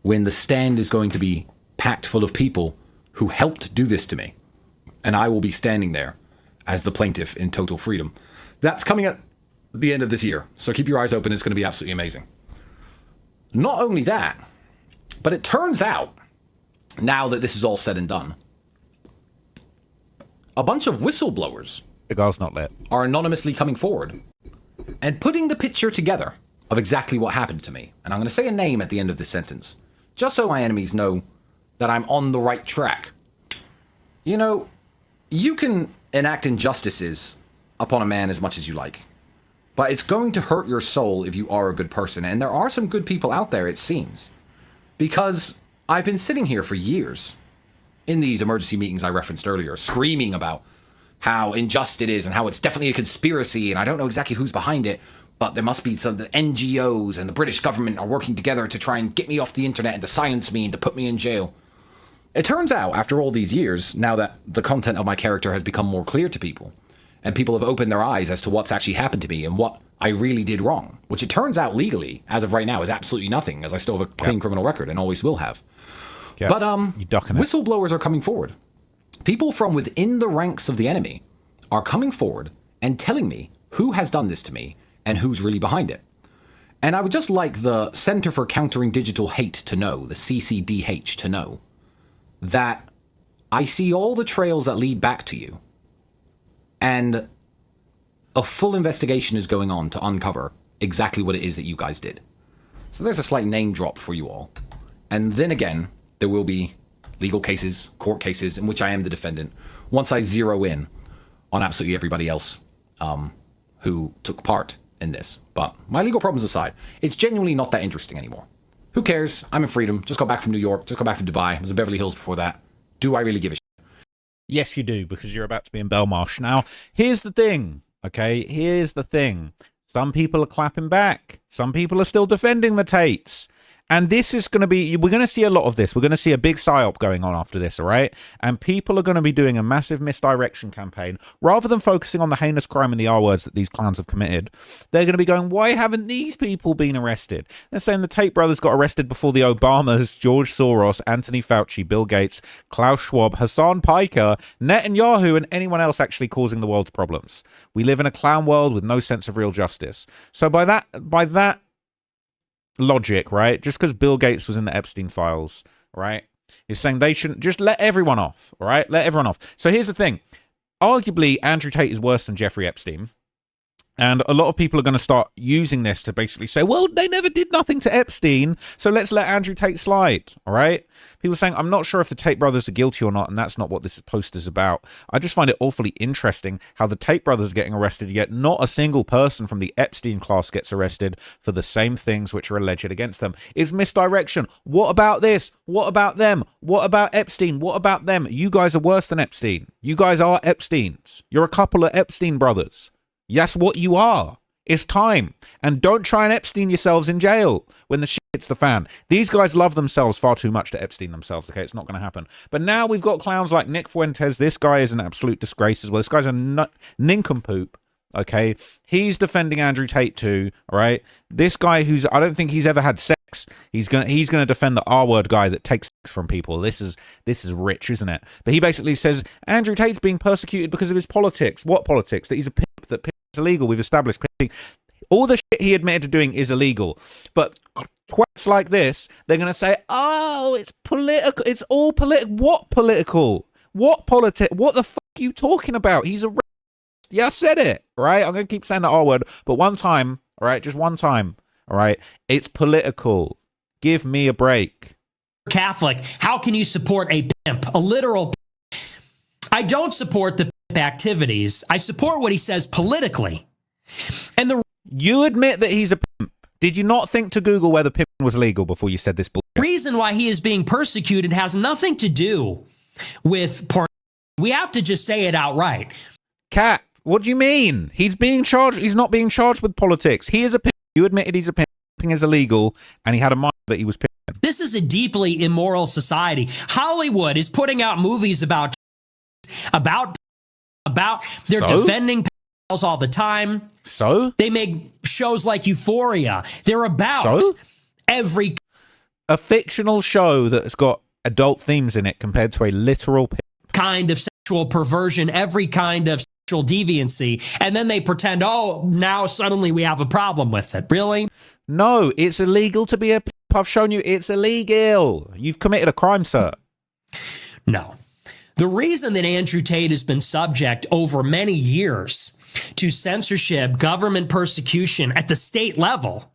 when the stand is going to be packed full of people who helped do this to me. And I will be standing there as the plaintiff in total freedom. That's coming at the end of this year. So keep your eyes open. It's going to be absolutely amazing. Not only that, but it turns out, now that this is all said and done, a bunch of whistleblowers the girl's not lit. Are anonymously coming forward and putting the picture together of exactly what happened to me. And I'm going to say a name at the end of this sentence, just so my enemies know that I'm on the right track. You know, you can enact injustices upon a man as much as you like, but it's going to hurt your soul if you are a good person. And there are some good people out there, it seems, because I've been sitting here for years in these emergency meetings I referenced earlier, screaming about how unjust it is and how it's definitely a conspiracy and I don't know exactly who's behind it, but there must be some the NGOs and the British government are working together to try and get me off the internet and to silence me and to put me in jail. It turns out, after all these years, now that the content of my character has become more clear to people, and people have opened their eyes as to what's actually happened to me and what I really did wrong, which it turns out legally, as of right now, is absolutely nothing, as I still have a clean criminal record and always will have. But whistleblowers are coming forward. People from within the ranks of the enemy are coming forward and telling me who has done this to me and who's really behind it. And I would just like the Center for Countering Digital Hate to know, the CCDH to know, that I see all the trails that lead back to you, and a full investigation is going on to uncover exactly what it is that you guys did. So there's a slight name drop for you all. And then again, there will be legal cases, court cases, in which I am the defendant, once I zero in on absolutely everybody else who took part in this. But my legal problems aside, it's genuinely not that interesting anymore. Who cares? I'm in freedom. Just got back from New York. Just got back from Dubai. I was in Beverly Hills before that. Do I really give a shit? Yes, you do, because you're about to be in Belmarsh. Now, here's the thing, okay? Here's the thing. Some people are clapping back. Some people are still defending the Tates. And this is going to be, we're going to see a lot of this. We're going to see a big psyop going on after this, all right? And people are going to be doing a massive misdirection campaign. Rather than focusing on the heinous crime and the R words that these clowns have committed, they're going to be going, why haven't these people been arrested? They're saying the Tate brothers got arrested before the Obamas, George Soros, Anthony Fauci, Bill Gates, Klaus Schwab, Hassan Piker, Netanyahu, and anyone else actually causing the world's problems. We live in a clown world with no sense of real justice. So by that logic, right? Just because Bill Gates was in the Epstein files, right? You're saying they shouldn't just let everyone off, all right? Let everyone off. So here's the thing. Arguably, Andrew Tate is worse than Jeffrey Epstein. And a lot of people are going to start using this to basically say, well, they never did nothing to Epstein, so let's let Andrew Tate slide, all right? People are saying, I'm not sure if the Tate brothers are guilty or not, and that's not what this post is about. I just find it awfully interesting how the Tate brothers are getting arrested, yet not a single person from the Epstein class gets arrested for the same things which are alleged against them. It's misdirection. What about this? What about them? What about Epstein? What about them? You guys are worse than Epstein. You guys are Epsteins. You're a couple of Epstein brothers. That's what you are. It's time. And don't try and Epstein yourselves in jail when the shit hits the fan. These guys love themselves far too much to Epstein themselves. Okay, it's not going to happen. But now we've got clowns like Nick Fuentes. This guy is an absolute disgrace as well. This guy's a nincompoop. Okay, he's defending Andrew Tate too. All right, this guy who's I don't think he's ever had sex. He's gonna defend the R word guy that takes sex from people. This is rich, isn't it? But he basically says Andrew Tate's being persecuted because of his politics. What politics? That he's a pimp. That pimp is illegal. We've established pimping. All the shit he admitted to doing is illegal. But twats like this, they're gonna say, oh, it's political. It's all political. What political? What politic? What the fuck are you talking about? He's a Yeah, I said it, right? I'm going to keep saying the R word, but one time, all right? Just one time, all right? It's political. Give me a break. Catholic, how can you support a pimp, a literal pimp? I don't support the pimp activities. I support what he says politically. And you admit that he's a pimp. Did you not think to Google whether pimping was legal before you said this bullshit? The reason why he is being persecuted has nothing to do with porn. We have to just say it outright. Kat, what do you mean? He's being charged. He's not being charged with politics. He is a pimp. You admitted he's a pimp. Pimping is illegal, and he had a mind that he was pimping. This is a deeply immoral society. Hollywood is putting out movies about they're defending pedophiles all the time. So they make shows like Euphoria. They're about every a fictional show that's got adult themes in it compared to a literal kind of sexual perversion, every kind of sexual deviancy, and then they pretend, oh, now suddenly we have a problem with it. Really? No, it's illegal to be a pimp. I've shown you it's illegal. You've committed a crime, sir. No. The reason that Andrew Tate has been subject over many years to censorship, government persecution at the state level,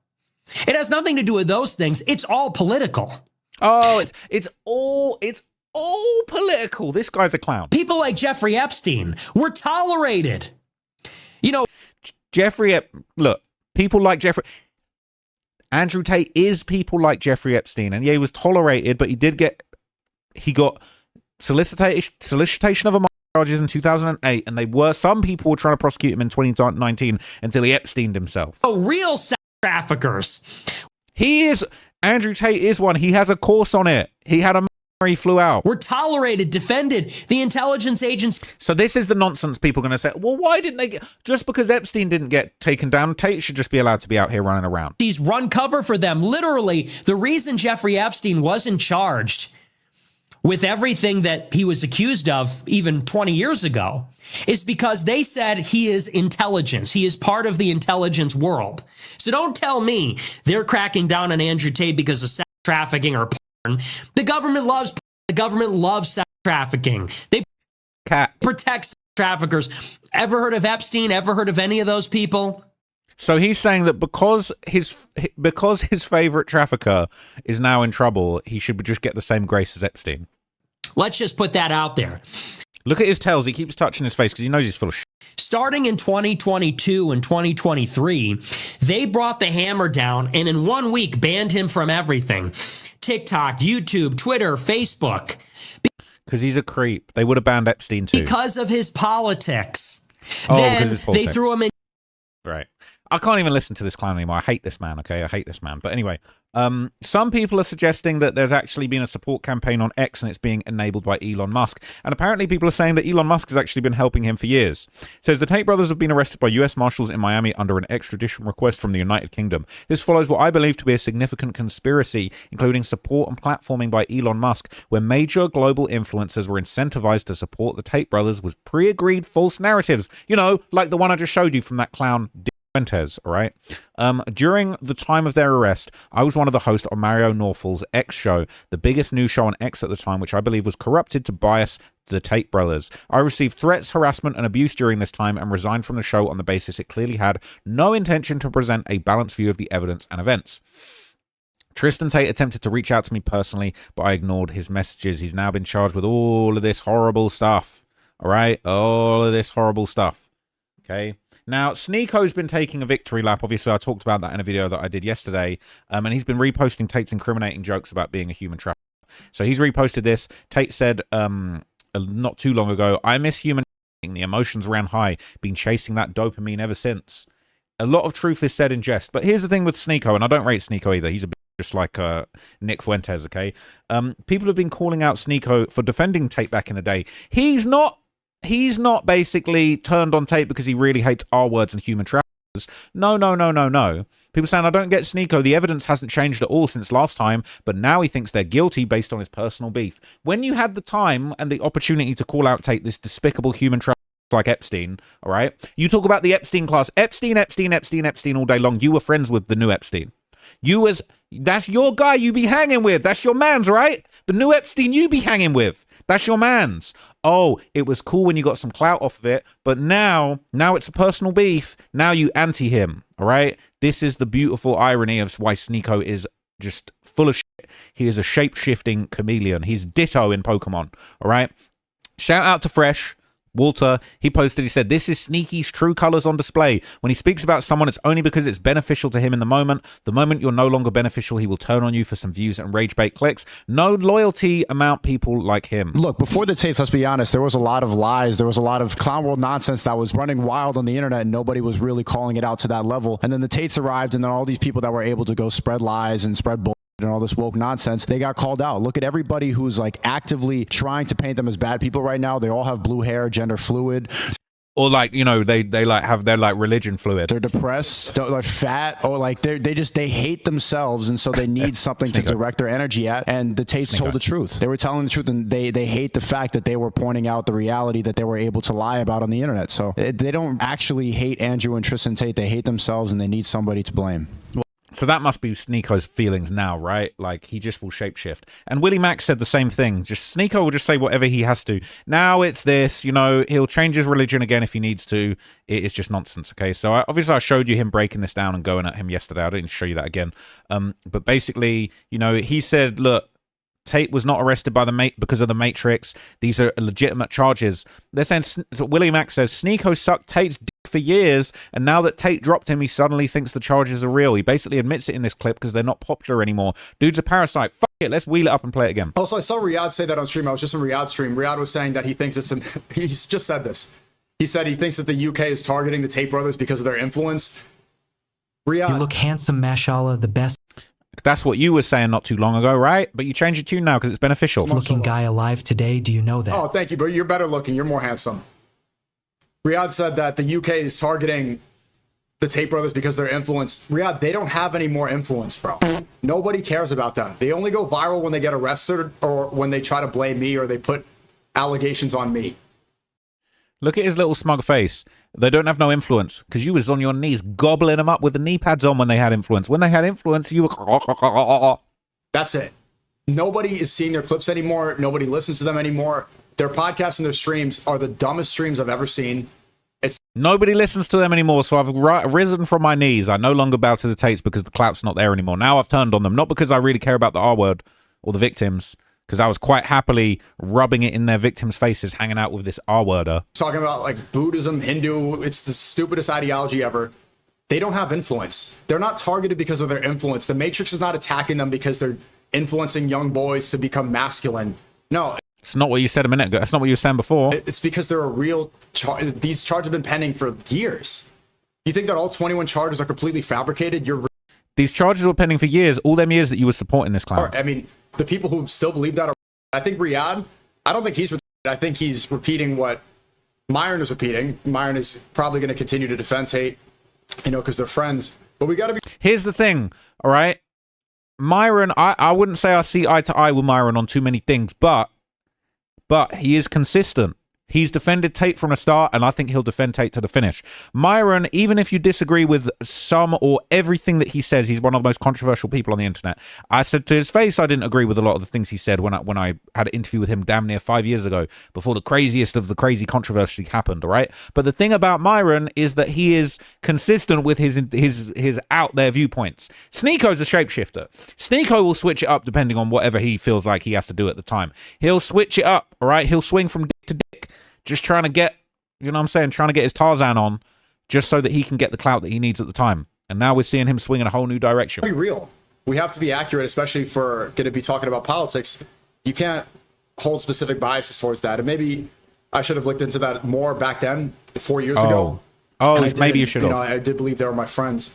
it has nothing to do with those things. It's all political. Oh, it's all political. This guy's a clown. People like Jeffrey Epstein were tolerated. You know, look, people like Jeffrey. Andrew Tate is people like Jeffrey Epstein, and yeah, he was tolerated, but he got solicitation of a charges in 2008, and some people were trying to prosecute him in 2019 until he Epsteined himself. Oh, real sex traffickers. Andrew Tate is one. He has a course on it. He had a he flew out. We're tolerated, defended, the intelligence agency. So this is the nonsense people are going to say, well, why didn't they just because Epstein didn't get taken down, Tate should just be allowed to be out here running around. He's run cover for them. Literally, the reason Jeffrey Epstein wasn't charged with everything that he was accused of even 20 years ago is because they said he is intelligence. He is part of the intelligence world. So don't tell me they're cracking down on Andrew Tate because of sex trafficking or porn. The government loves sex trafficking. They protect sex traffickers. Ever heard of Epstein? Ever heard of any of those people? So he's saying that because his favorite trafficker is now in trouble, he should just get the same grace as Epstein. Let's just put that out there. Look at his tails. He keeps touching his face because he knows he's full of shit. Starting in 2022 and 2023, they brought the hammer down and in 1 week banned him from everything. TikTok, YouTube, Twitter, Facebook. Because he's a creep. They would have banned Epstein too. Because of his politics. Oh, then because of his politics. They threw him in. Right. I can't even listen to this clown anymore. I hate this man, okay? I hate this man. But anyway, some people are suggesting that there's actually been a support campaign on X and it's being enabled by Elon Musk. And apparently people are saying that Elon Musk has actually been helping him for years. It says the Tate brothers have been arrested by US Marshals in Miami under an extradition request from the United Kingdom. This follows what I believe to be a significant conspiracy, including support and platforming by Elon Musk, where major global influencers were incentivized to support the Tate brothers with pre-agreed false narratives. You know, like the one I just showed you from that clown Fuentes, all right? During the time of their arrest, I was one of the hosts on Mario Norfol's X show, the biggest news show on X at the time, which I believe was corrupted to bias the Tate brothers. I received threats, harassment, and abuse during this time and resigned from the show on the basis it clearly had no intention to present a balanced view of the evidence and events. Tristan Tate attempted to reach out to me personally, but I ignored his messages. He's now been charged with all of this horrible stuff, all right? All of this horrible stuff, okay? Now, Sneako's been taking a victory lap. Obviously, I talked about that in a video that I did yesterday. And he's been reposting Tate's incriminating jokes about being a human trafficker. So he's reposted this. Tate said not too long ago, I miss human trafficking. The emotions ran high. Been chasing that dopamine ever since. A lot of truth is said in jest. But here's the thing with Sneako, and I don't rate Sneako either. He's a bit just like Nick Fuentes, okay? People have been calling out Sneako for defending Tate back in the day. He's not basically turned on Tate because he really hates R words and human traffickers. No. People saying, I don't get Sneako. The evidence hasn't changed at all since last time, but now he thinks they're guilty based on his personal beef. When you had the time and the opportunity to call out Tate, this despicable human trafficker like Epstein, all right? You talk about the Epstein class. Epstein all day long. You were friends with the new Epstein. You as That's your guy you be hanging with. That's your man's, right? The new Epstein you be hanging with. That's your man's. Oh, it was cool when you got some clout off of it, but now it's a personal beef. Now you anti him, all right? This is the beautiful irony of why Sneeko is just full of shit. He is a shape-shifting chameleon. He's Ditto in Pokemon, all right? Shout out to Fresh. Walter, he posted, he said, this is Sneaky's true colors on display. When he speaks about someone, it's only because it's beneficial to him in the moment. The moment you're no longer beneficial, he will turn on you for some views and rage bait clicks. No loyalty amount people like him. Look, before the Tates, let's be honest, there was a lot of lies. There was a lot of clown world nonsense that was running wild on the internet, and nobody was really calling it out to that level. And then the Tates arrived, and then all these people that were able to go spread lies and spread bull and all this woke nonsense, they got called out. Look at everybody who's like actively trying to paint them as bad people right now. They all have blue hair, gender fluid. Or like, you know, they like have their like religion fluid. They're depressed, they're fat, or like they hate themselves, and so they need something to direct their energy at. And the Tates told the truth. They were telling the truth, and they hate the fact that they were pointing out the reality that they were able to lie about on the internet. So they don't actually hate Andrew and Tristan Tate. They hate themselves, and they need somebody to blame. So that must be Sneeko's feelings now, right? Like, he just will shapeshift. And Willie Mack said the same thing. Just Sneeko will just say whatever he has to. Now it's this, you know, he'll change his religion again if he needs to. It is just nonsense, okay? So obviously I showed you him breaking this down and going at him yesterday. I didn't show you that again. But basically, you know, he said, look, Tate was not arrested by because of the Matrix. These are legitimate charges. They're saying, so Willie Mack says, Sneeko sucked Tate's dick for years, and now that Tate dropped him, he suddenly thinks the charges are real. He basically admits it in this clip because they're not popular anymore. Dude's a parasite. Fuck it, let's wheel it up and play it again. Also, I saw Riyadh say that on stream. I was just in Riyadh's stream. Riyadh was saying that he thinks he's just said this. He said he thinks that the UK is targeting the Tate brothers because of their influence. Riyadh, you look handsome, mashallah, the best. That's what you were saying not too long ago, right? But you change your tune now because it's beneficial. Looking guy alive today, do you know that? Oh, thank you, but you're better looking. You're more handsome. Riyadh said that the UK is targeting the Tate brothers because of their influence. Riyadh, they don't have any more influence, bro. Nobody cares about them. They only go viral when they get arrested or when they try to blame me or they put allegations on me. Look at his little smug face. They don't have no influence because you was on your knees gobbling them up with the knee pads on when they had influence. When they had influence, you were... That's it. Nobody is seeing their clips anymore. Nobody listens to them anymore. Their podcasts and their streams are the dumbest streams I've ever seen. Nobody listens to them anymore, so I've risen from my knees. I no longer bow to the Tates because the clout's not there anymore. Now I've turned on them, not because I really care about the R word or the victims, because I was quite happily rubbing it in their victims' faces, hanging out with this R-worder. Talking about like Buddhism, Hindu, it's the stupidest ideology ever. They don't have influence. They're not targeted because of their influence. The Matrix is not attacking them because they're influencing young boys to become masculine. No. It's not what you said a minute ago. That's not what you were saying before. It's because they're a real these charges have been pending for years. You think that all 21 charges are completely fabricated? These charges were pending for years, all them years that you were supporting this clown. I mean, the people who still believe that are... I think Riyadh, I don't think he's... I think he's repeating what Myron is repeating. Myron is probably going to continue to defend Tate, you know, because they're friends. But we got to be... Here's the thing, all right? Myron, I wouldn't say I see eye to eye with Myron on too many things, but he is consistent. He's defended Tate from the start, and I think he'll defend Tate to the finish. Myron, even if you disagree with some or everything that he says, he's one of the most controversial people on the internet. I said to his face I didn't agree with a lot of the things he said when I had an interview with him damn near 5 years ago, before the craziest of the crazy controversy happened, all right? But the thing about Myron is that he is consistent with his out there viewpoints. Sneeko's a shapeshifter. Sneeko will switch it up depending on whatever he feels like he has to do at the time. He'll switch it up, all right? He'll swing from dick to dick. Just trying to get, you know what I'm saying, trying to get his Tarzan on just so that he can get the clout that he needs at the time. And now we're seeing him swing in a whole new direction. Be real. We have to be accurate, especially if we're going to be talking about politics. You can't hold specific biases towards that. And maybe I should have looked into that more back then, 4 years ago. Oh, maybe you should have. You know, I did believe they were my friends.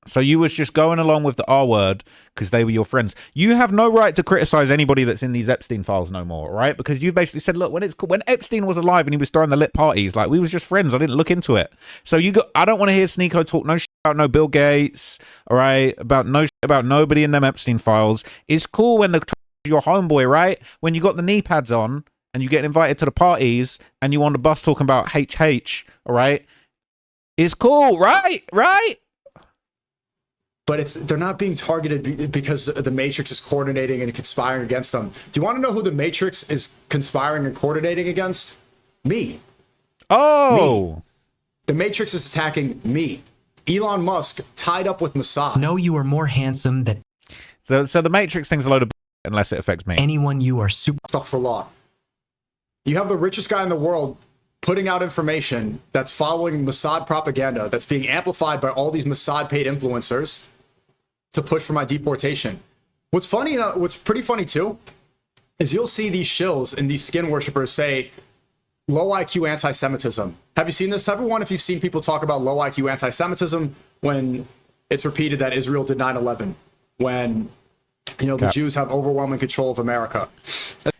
So you was just going along with the R word because they were your friends. You have no right to criticize anybody that's in these Epstein files no more, right? Because you've basically said, look, when Epstein was alive and he was throwing the lit parties, like, we was just friends. I didn't look into it. So I don't want to hear Sneeko talk no shit about no Bill Gates, all right? About no shit about nobody in them Epstein files. It's cool when your homeboy, right? When you got the knee pads on and you get invited to the parties and you on the bus talking about HH, all right? It's cool, right? Right? but they're not being targeted because the Matrix is coordinating and conspiring against them. Do you want to know who the Matrix is conspiring and coordinating against? Me. Oh. Me. The Matrix is attacking me. Elon Musk tied up with Mossad. No, you are more handsome than So the Matrix thing's a load of unless it affects me. anyone. You are super. Stuff for law. You have the richest guy in the world putting out information that's following Mossad propaganda that's being amplified by all these Mossad paid influencers to push for my deportation. What's funny, what's pretty funny too, is you'll see these shills and these skin worshippers say low IQ anti-Semitism. Have you seen this type of one? If you've seen people talk about low IQ anti-Semitism when it's repeated that Israel did 9/11, when the Jews have overwhelming control of America.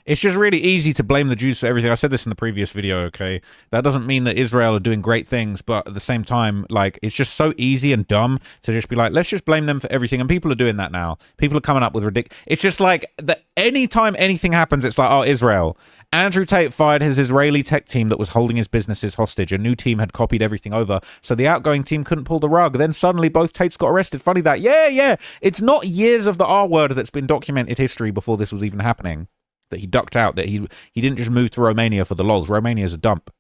It's just really easy to blame the Jews for everything. I said this in the previous video, okay? That doesn't mean that Israel are doing great things, but at the same time, like, it's just so easy and dumb to just be like, let's just blame them for everything. And people are doing that now. People are coming up with ridiculous... It's just like, anytime anything happens, it's like, oh, Israel. Andrew Tate fired his Israeli tech team that was holding his businesses hostage. A new team had copied everything over, so the outgoing team couldn't pull the rug. Then suddenly both Tates got arrested. Funny that. Yeah. It's not years of the R word that's been documented history before this was even happening. That he ducked out, that he didn't just move to Romania for the lols. Romania's a dump.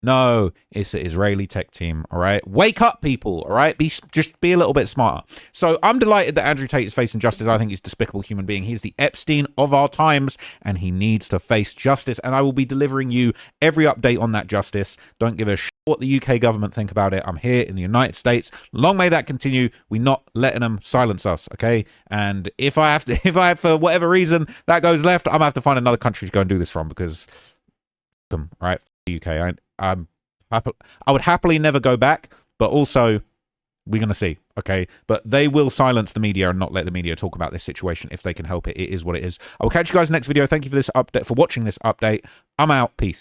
No, it's the Israeli tech team, all right? Wake up, people, all right? Just be a little bit smarter. So I'm delighted that Andrew Tate is facing justice. I think he's a despicable human being. He's the Epstein of our times, and he needs to face justice. And I will be delivering you every update on that justice. Don't give a shit what the UK government think about it. I'm here in the United States. Long may that continue. We're not letting them silence us, okay? And if I have for whatever reason that goes left, I'm gonna have to find another country to go and do this from, because all right, the UK. I would happily never go back, but also we're going to see, okay? But they will silence the media and not let the media talk about this situation if they can help it. It is what it is. I will catch you guys next video. Thank you for this update, for watching this update. I'm out. Peace.